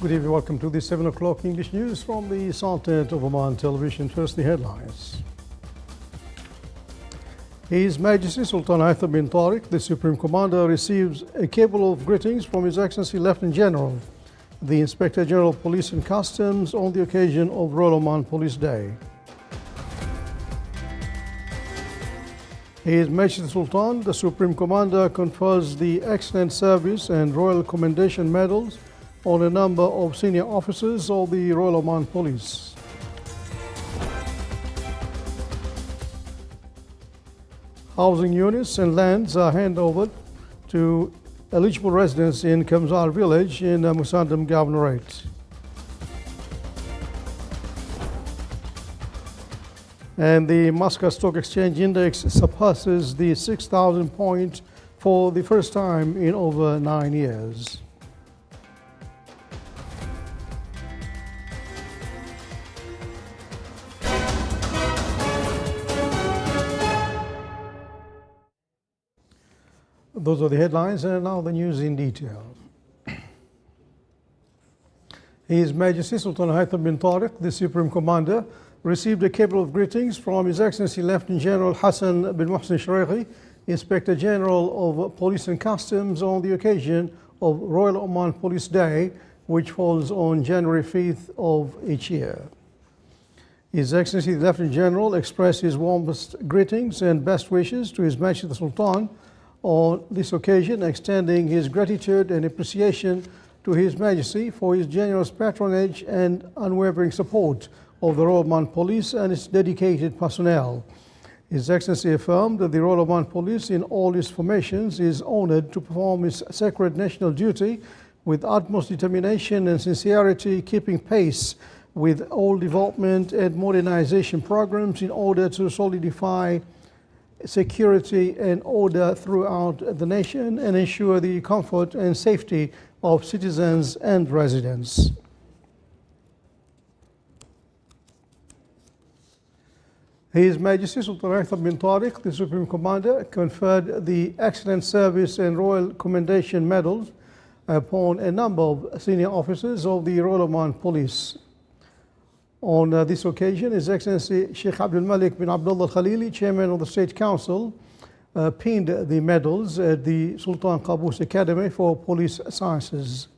Good evening, welcome to the 7 o'clock English news from the Sultan of Oman television. First, the headlines. His Majesty Sultan Haitham bin Tariq, the Supreme Commander, receives a cable of greetings from His Excellency Lieutenant General, the Inspector General of Police and Customs on the occasion of Royal Oman Police Day. His Majesty Sultan, the Supreme Commander, confers the Excellent Service and Royal Commendation Medals on a number of senior officers of the Royal Oman Police. Housing units and lands are handed over to eligible residents in Kamzar village in Musandam Governorate. And the Muscat Stock Exchange Index surpasses the 6,000 point for the first time in over 9 years. Those are the headlines, and now the news in detail. His Majesty Sultan Haitham bin Tariq, the Supreme Commander, received a cable of greetings from His Excellency Lieutenant General Hassan bin Mohsen Shraikhi, Inspector General of Police and Customs, on the occasion of Royal Oman Police Day, which falls on January 5th of each year. His Excellency the Lieutenant General expressed his warmest greetings and best wishes to His Majesty the Sultan on this occasion, extending his gratitude and appreciation to His Majesty for his generous patronage and unwavering support of the Royal Oman Police and its dedicated personnel. His Excellency affirmed that the Royal Oman Police in all its formations is honored to perform its sacred national duty with utmost determination and sincerity, keeping pace with all development and modernization programs in order to solidify security and order throughout the nation and ensure the comfort and safety of citizens and residents. His Majesty Sultan Haitham bin Tariq, the Supreme Commander, conferred the Excellent Service and Royal Commendation Medals upon a number of senior officers of the Royal Oman Police. On this occasion, His Excellency Sheikh Abdul Malik bin Abdullah Khalili, Chairman of the State Council, pinned the medals at the Sultan Qaboos Academy for Police Sciences.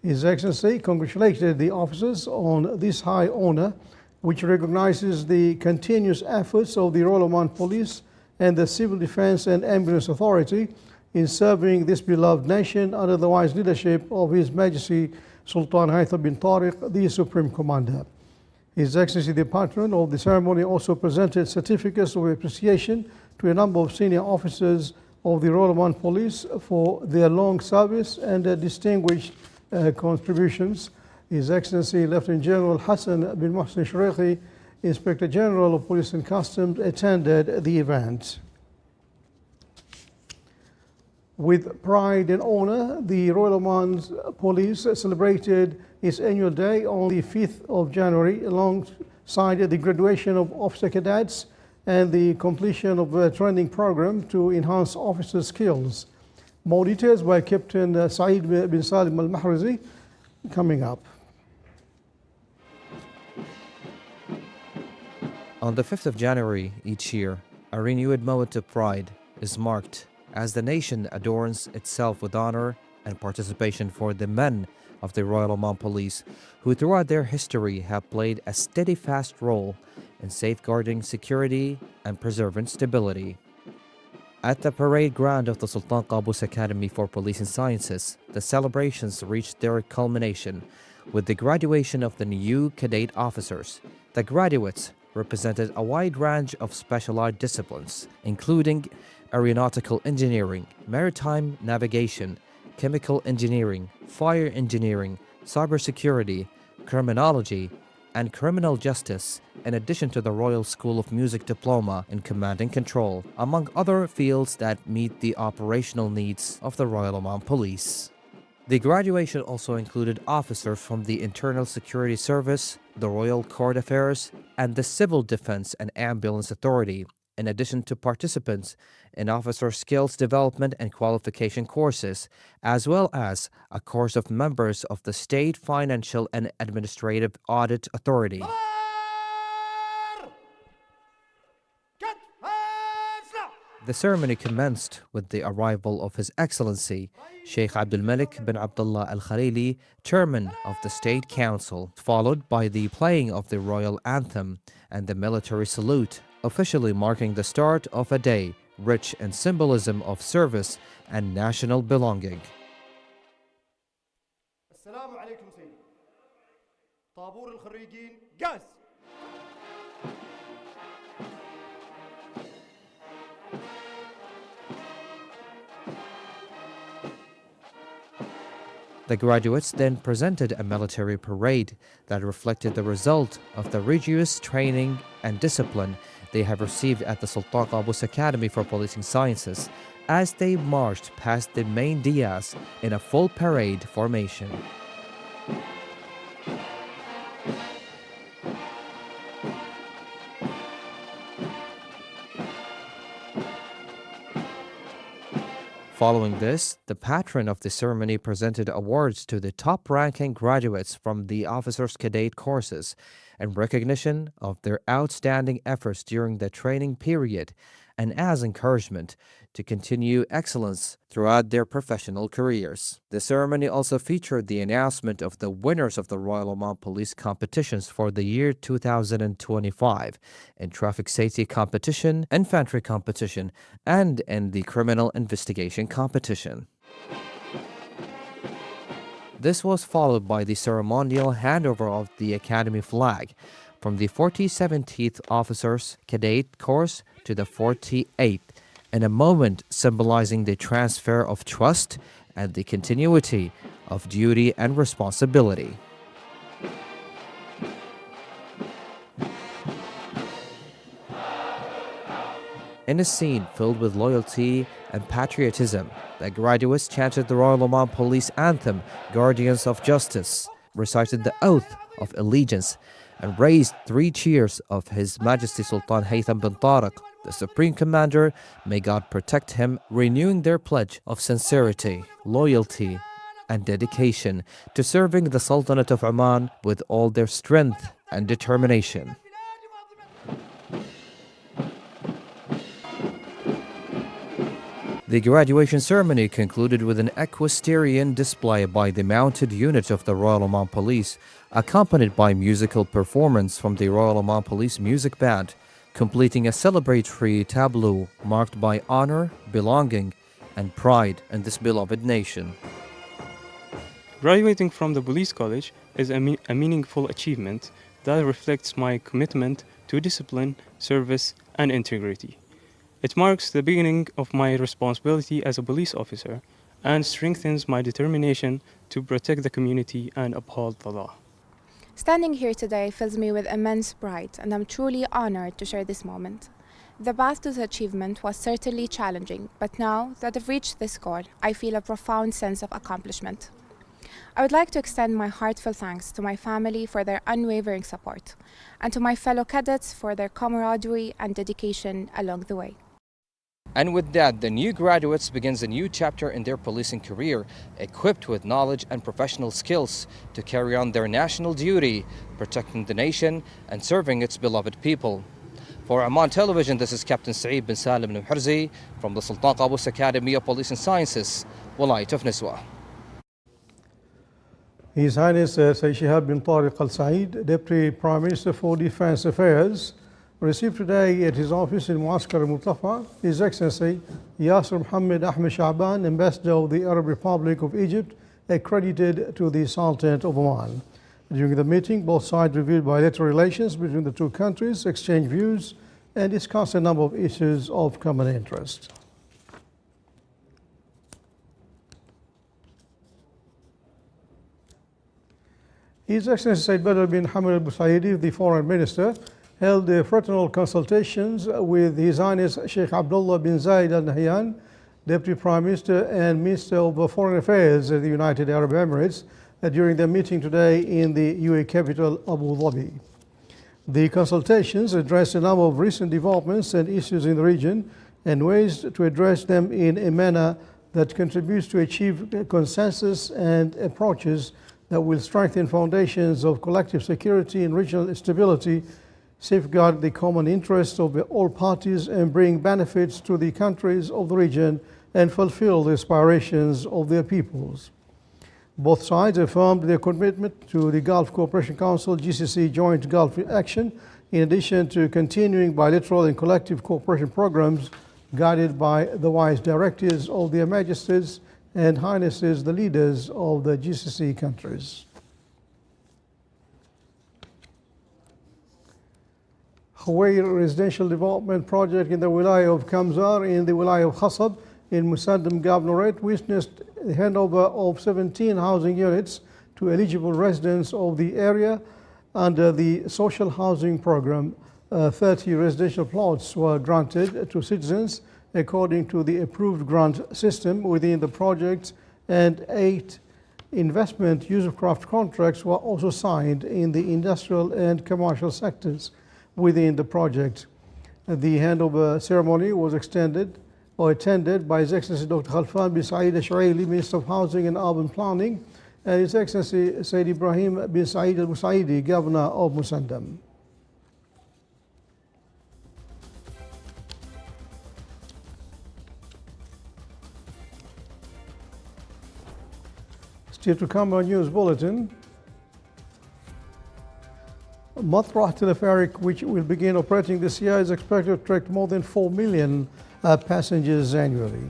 His Excellency congratulated the officers on this high honor, which recognizes the continuous efforts of the Royal Oman Police and the Civil Defense and Ambulance Authority in serving this beloved nation under the wise leadership of His Majesty Sultan Haitham bin Tariq, the Supreme Commander. His Excellency the Patron of the ceremony also presented certificates of appreciation to a number of senior officers of the Royal Oman Police for their long service and their distinguished contributions. His Excellency Lieutenant General Hassan bin Mohsen Shraikhi, Inspector General of Police and Customs, attended the event. With pride and honor, the Royal Oman Police celebrated its annual day on the 5th of January alongside the graduation of officer cadets and the completion of a training program to enhance officer skills. More details by Captain Saeed bin Salim al-Mahrazi coming up. On the 5th of January each year, a renewed moment of pride is marked as the nation adorns itself with honor and participation for the men of the Royal Oman Police, who throughout their history have played a steadfast role in safeguarding security and preserving stability. At the parade ground of the Sultan Qaboos Academy for Police and Sciences, the celebrations reached their culmination with the graduation of the new cadet officers. The graduates represented a wide range of specialized disciplines, including aeronautical engineering, maritime navigation, chemical engineering, fire engineering, cybersecurity, criminology, and criminal justice, in addition to the Royal School of Music Diploma in Command and Control, among other fields that meet the operational needs of the Royal Oman Police. The graduation also included officers from the Internal Security Service, the Royal Court Affairs, and the Civil Defense and Ambulance Authority, in addition to participants in officer skills development and qualification courses, as well as a course of members of the State Financial and Administrative Audit Authority. The ceremony commenced with the arrival of His Excellency Sheikh Abdul Malik bin Abdullah Al Khalili, Chairman of the State Council, followed by the playing of the royal anthem and the military salute, officially marking the start of a day rich in symbolism of service and national belonging. Assalamu alaikum Sayyid. طابور الخريجين جاهز. The graduates then presented a military parade that reflected the result of the rigorous training and discipline they have received at the Sultan Qaboos Academy for Policing Sciences as they marched past the main dais in a full parade formation. Following this, the patron of the ceremony presented awards to the top-ranking graduates from the officers' cadet courses in recognition of their outstanding efforts during the training period and as encouragement to continue excellence throughout their professional careers. The ceremony also featured the announcement of the winners of the Royal Oman Police competitions for the year 2025 in traffic safety competition, infantry competition, and in the criminal investigation competition. This was followed by the ceremonial handover of the Academy flag from the 47th Officers Cadet Course to the 48th, in a moment symbolizing the transfer of trust and the continuity of duty and responsibility. In a scene filled with loyalty and patriotism, the graduates chanted the Royal Oman Police anthem, Guardians of Justice, recited the oath of allegiance, and raised 3 cheers of His Majesty Sultan Haytham bin Tariq, the Supreme Commander, may God protect him, renewing their pledge of sincerity, loyalty, and dedication to serving the Sultanate of Oman with all their strength and determination. The graduation ceremony concluded with an equestrian display by the mounted unit of the Royal Oman Police, accompanied by musical performance from the Royal Oman Police Music Band, completing a celebratory tableau marked by honor, belonging, and pride in this beloved nation. Graduating from the Police College is a meaningful achievement that reflects my commitment to discipline, service, and integrity. It marks the beginning of my responsibility as a police officer and strengthens my determination to protect the community and uphold the law. Standing here today fills me with immense pride, and I'm truly honored to share this moment. The path to this achievement was certainly challenging, but now that I've reached this goal, I feel a profound sense of accomplishment. I would like to extend my heartfelt thanks to my family for their unwavering support, and to my fellow cadets for their camaraderie and dedication along the way. And with that, the new graduates begins a new chapter in their policing career, equipped with knowledge and professional skills to carry on their national duty, protecting the nation and serving its beloved people. For Oman Television, this is Captain Saeed bin Salim al-Muharzi from the Sultan Qaboos Academy of Policing Sciences, Walayat of Niswa. His Highness Sayyid Shihab bin Tariq Al Saeed, Deputy Prime Minister for Defence Affairs, received today at his office in Muaskar al-Murtafa His Excellency Yasser Mohammed Ahmed Sha'ban, Ambassador of the Arab Republic of Egypt, accredited to the Sultanate of Oman. During the meeting, both sides reviewed bilateral relations between the two countries, exchanged views, and discussed a number of issues of common interest. His Excellency Sayyid Badr bin Hamad al-Busaidi, the Foreign Minister, held fraternal consultations with His Highness Sheikh Abdullah bin Zayed Al Nahyan, Deputy Prime Minister and Minister of Foreign Affairs of the United Arab Emirates, during their meeting today in the UAE capital, Abu Dhabi. The consultations address a number of recent developments and issues in the region and ways to address them in a manner that contributes to achieve consensus and approaches that will strengthen foundations of collective security and regional stability, safeguard the common interests of all parties, and bring benefits to the countries of the region and fulfill the aspirations of their peoples. Both sides affirmed their commitment to the Gulf Cooperation Council GCC Joint Gulf Action, in addition to continuing bilateral and collective cooperation programs guided by the wise directives of their Majesties and Highnesses, the leaders of the GCC countries. Huwair Residential Development Project in the Wilaya of Kamsar in the Wilaya of Khasab in Musandam Governorate witnessed the handover of 17 housing units to eligible residents of the area under the social housing program. 30 residential plots were granted to citizens according to the approved grant system within the project, and 8 investment use-of-craft contracts were also signed in the industrial and commercial sectors within the project. The handover ceremony was attended by His Excellency Dr. Khalfan bin Saeed Al-Shuaili, Minister of Housing and Urban Planning, and His Excellency Sayyid Ibrahim bin Saeed Al-Musaidi, Governor of Musandam. Still to come on News Bulletin. Matrah Telepheric, which will begin operating this year, is expected to attract more than 4 million passengers annually.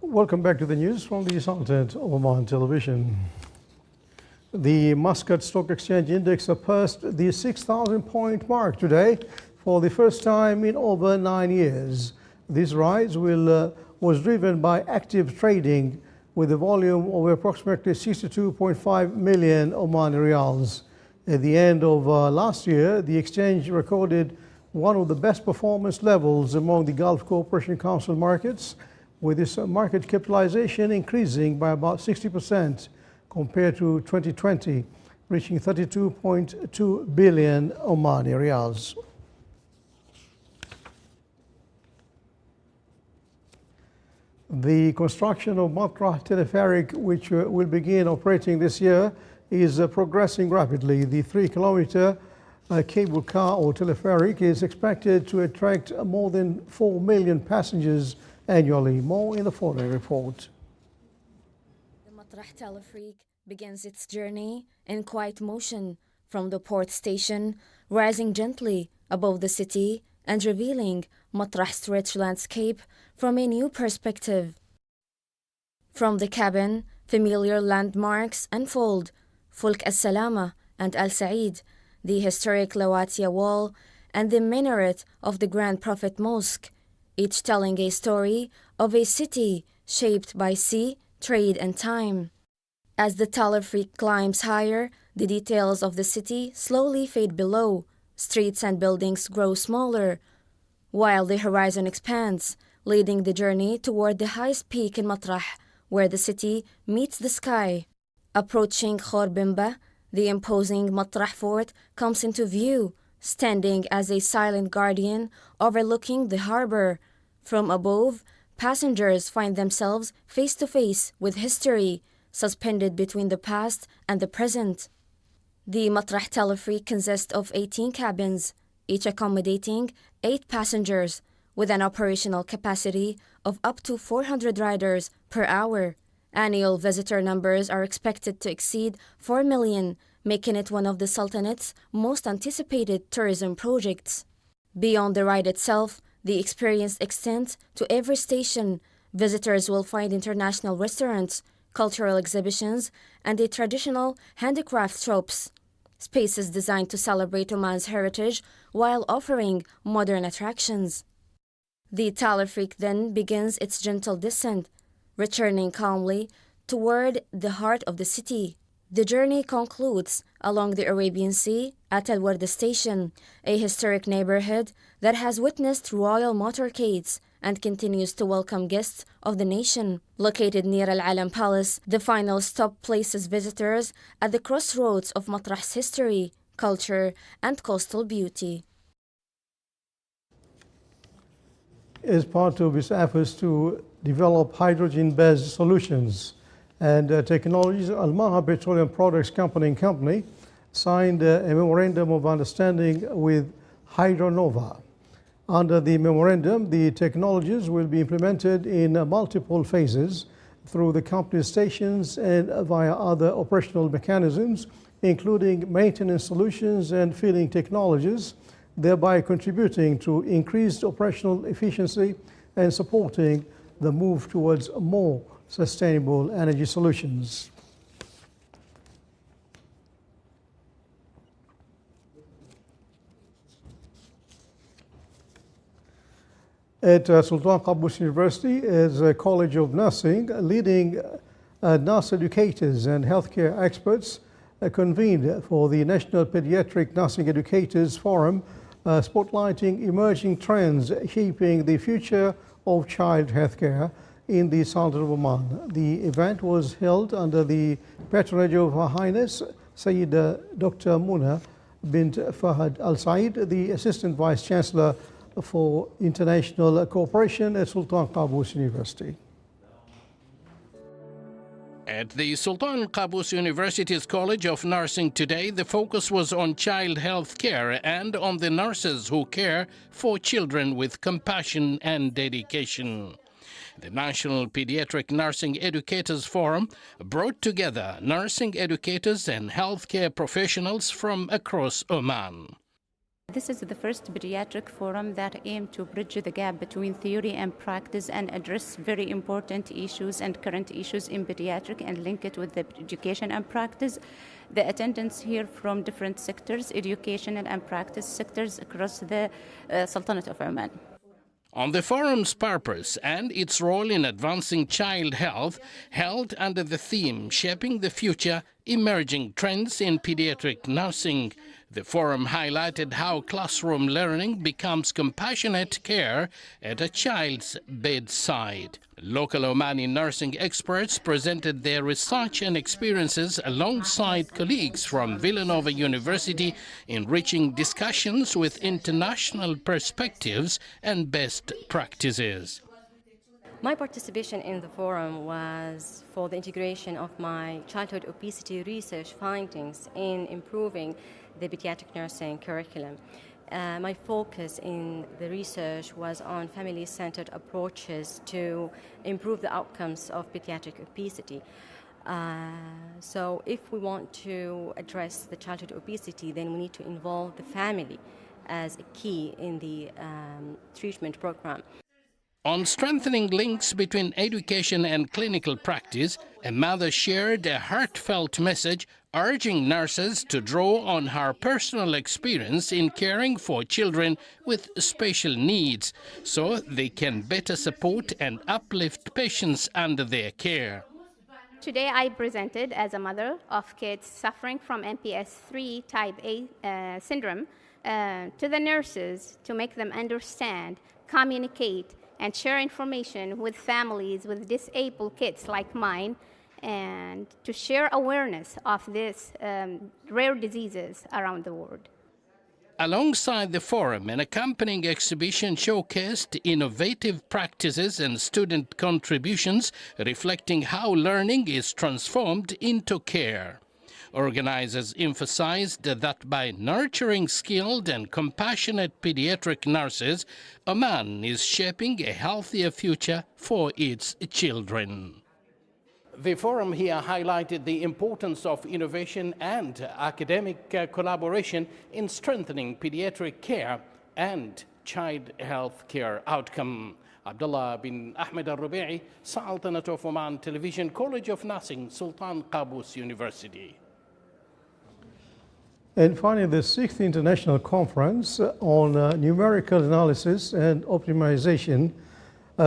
Welcome back to the news from the Sultanate of Oman Television. The Muscat Stock Exchange Index surpassed the 6,000 point mark today for the first time in over 9 years. This rise was driven by active trading with a volume of approximately 62.5 million Omani riyals. At the end of last year, the exchange recorded one of the best performance levels among the Gulf Cooperation Council markets, with its market capitalization increasing by about 60% compared to 2020, reaching 32.2 billion Omani riyals. The construction of Matrah Telepheric, which will begin operating this year, is progressing rapidly. The 3-kilometer cable car or telepheric is expected to attract more than 4 million passengers annually. More in the following report. The Matrah Telepheric begins its journey in quiet motion from the port station, rising gently above the city and revealing Matrah's rich landscape from a new perspective. From the cabin, familiar landmarks unfold: Fulk Al-Salama and Al-Said, the historic Lawatia Wall, and the minaret of the Grand Prophet Mosque, each telling a story of a city shaped by sea, trade, and time. As the telepheric climbs higher, the details of the city slowly fade below. Streets and buildings grow smaller, while the horizon expands, leading the journey toward the highest peak in Matrah, where the city meets the sky. Approaching Khor Bimba, the imposing Matrah fort comes into view, standing as a silent guardian overlooking the harbor. From above, passengers find themselves face to face with history, suspended between the past and the present. The Matrah Telefreak consists of 18 cabins, each accommodating 8 passengers, with an operational capacity of up to 400 riders per hour. Annual visitor numbers are expected to exceed 4 million, making it one of the Sultanate's most anticipated tourism projects. Beyond the ride itself, the experience extends to every station. Visitors will find international restaurants, cultural exhibitions, and the traditional handicraft shops, spaces designed to celebrate Oman's heritage while offering modern attractions. The Telefreak then begins its gentle descent, returning calmly toward the heart of the city. The journey concludes along the Arabian Sea at Al Warda Station, a historic neighborhood that has witnessed royal motorcades and continues to welcome guests of the nation. Located near Oman Palace, the final stop places visitors at the crossroads of Matrah's history, culture, and coastal beauty. As part of its efforts to develop hydrogen-based solutions and technologies, Al Petroleum Products Company signed a memorandum of understanding with Hydronova. Under the memorandum, the technologies will be implemented in multiple phases through the company's stations and via other operational mechanisms, including maintenance solutions and filling technologies, thereby contributing to increased operational efficiency and supporting the move towards more sustainable energy solutions. At Sultan Qaboos University is a College of Nursing, leading nurse educators and healthcare experts convened for the National Pediatric Nursing Educators Forum, spotlighting emerging trends shaping the future of child healthcare in the Sultanate of Oman. The event was held under the patronage of Her Highness Sayyida Dr. Muna bint Fahad Al Said, the Assistant Vice Chancellor for International Cooperation at Sultan Qaboos University. At the Sultan Qaboos University's College of Nursing today, the focus was on child health care and on the nurses who care for children with compassion and dedication. The National Pediatric Nursing Educators Forum brought together nursing educators and healthcare professionals from across Oman. This is the first pediatric forum that aims to bridge the gap between theory and practice and address very important issues and current issues in pediatric and link it with the education and practice. The attendance here from different sectors, educational and practice sectors across the Sultanate of Oman. On the forum's purpose and its role in advancing child health, held under the theme Shaping the Future, Emerging Trends in Pediatric Nursing, the forum highlighted how classroom learning becomes compassionate care at a child's bedside. Local Omani nursing experts presented their research and experiences alongside colleagues from Villanova University, enriching discussions with international perspectives and best practices. My participation in the forum was for the integration of my childhood obesity research findings in improving the pediatric nursing curriculum. My focus in the research was on family-centered approaches to improve the outcomes of pediatric obesity. So if we want to address the childhood obesity, then we need to involve the family as a key in the treatment program. On strengthening links between education and clinical practice, a mother shared a heartfelt message urging nurses to draw on her personal experience in caring for children with special needs so they can better support and uplift patients under their care. Today I presented as a mother of kids suffering from MPS 3 type A syndrome to the nurses to make them understand, communicate, and share information with families with disabled kids like mine, and to share awareness of these rare diseases around the world. Alongside the forum, an accompanying exhibition showcased innovative practices and student contributions reflecting how learning is transformed into care. Organizers emphasized that by nurturing skilled and compassionate pediatric nurses, Oman is shaping a healthier future for its children. The forum here highlighted the importance of innovation and academic collaboration in strengthening pediatric care and child health care outcome. Abdullah bin Ahmed al-Rubi'i, Sultanate of Oman Television, College of Nursing, Sultan Qaboos University. And finally, the 6th International Conference on Numerical Analysis and Optimization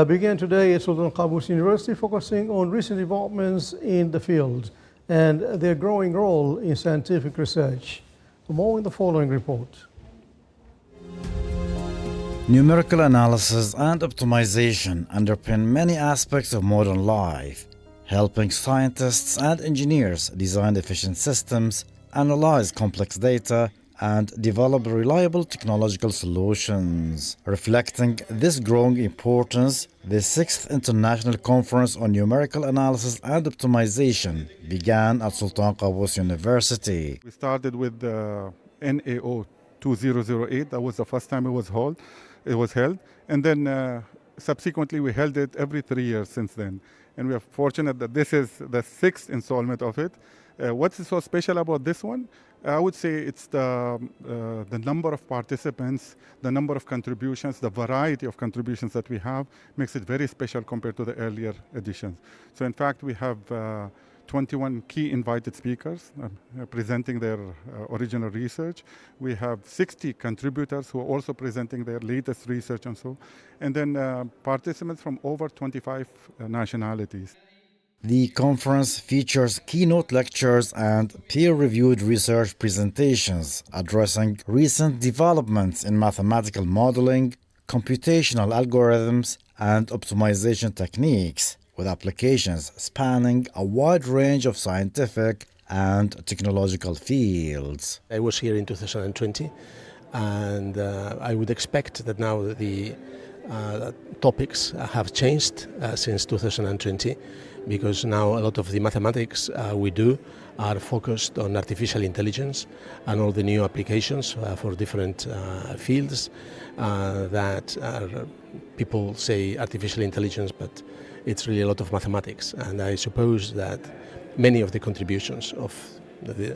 began today at Sultan Qaboos University, focusing on recent developments in the field and their growing role in scientific research. For more in the following report. Numerical analysis and optimization underpin many aspects of modern life, helping scientists and engineers design efficient systems, analyze complex data, and develop reliable technological solutions. Reflecting this growing importance, the 6th International Conference on Numerical Analysis and Optimization began at Sultan Qaboos University. We started with the NAO 2008. That was the first time it was held. And then subsequently we held it every 3 years since then. And we are fortunate that this is the 6th installment of it. What's so special about this one? I would say it's the number of participants, the number of contributions, the variety of contributions that we have makes it very special compared to the earlier editions. So in fact, we have 21 key invited speakers presenting their original research. We have 60 contributors who are also presenting their latest research and so. And then participants from over 25 nationalities. The conference features keynote lectures and peer-reviewed research presentations addressing recent developments in mathematical modeling, computational algorithms, and optimization techniques, with applications spanning a wide range of scientific and technological fields. I was here in 2020, and I would expect that now the topics have changed since 2020. Because now a lot of the mathematics we do are focused on artificial intelligence and all the new applications for different fields that people say artificial intelligence, but it's really a lot of mathematics. And I suppose that many of the contributions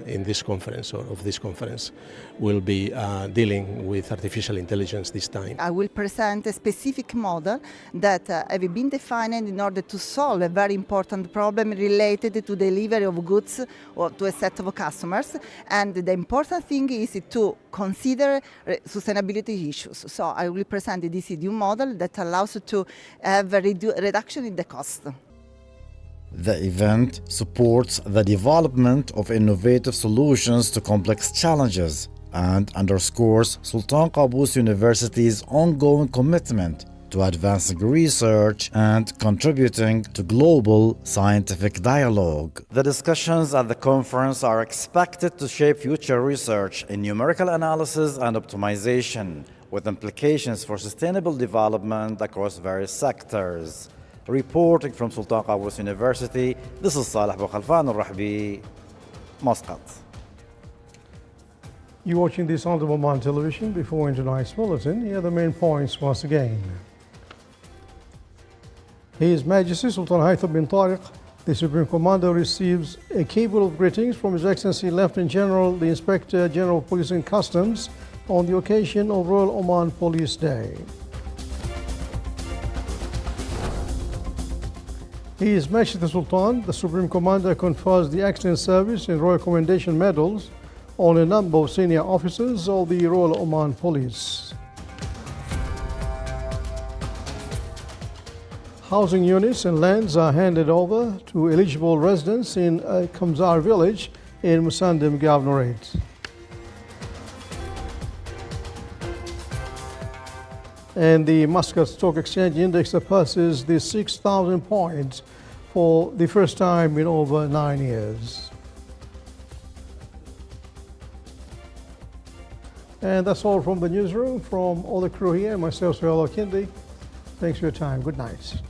in this conference or of this conference will be dealing with artificial intelligence this time. I will present a specific model that have been defined in order to solve a very important problem related to delivery of goods or to a set of customers. And the important thing is to consider sustainability issues. So I will present this new model that allows to have a reduction in the cost. The event supports the development of innovative solutions to complex challenges and underscores Sultan Qaboos University's ongoing commitment to advancing research and contributing to global scientific dialogue. The discussions at the conference are expected to shape future research in numerical analysis and optimization, with implications for sustainable development across various sectors. Reporting from Sultan Qaboos University, this is Saleh Bokhalfan al-Rahbi, Muscat. You're watching this on the Oman Television. Before into tonight's bulletin, here are the main points once again. His Majesty Sultan Haytham bin Tariq, the Supreme Commander, receives a cable of greetings from His Excellency Lieutenant General, the Inspector General of Police and Customs, on the occasion of Royal Oman Police Day. His Majesty the Sultan, the Supreme Commander, confers the Excellent Service and Royal Commendation Medals on a number of senior officers of the Royal Oman Police. Housing units and lands are handed over to eligible residents in Kamzar village in Musandim Governorate. And the Muscat Stock Exchange Index surpasses the 6,000 points for the first time in over 9 years. And that's all from the newsroom, from all the crew here, myself, Suhail Kindi. Thanks for your time. Good night.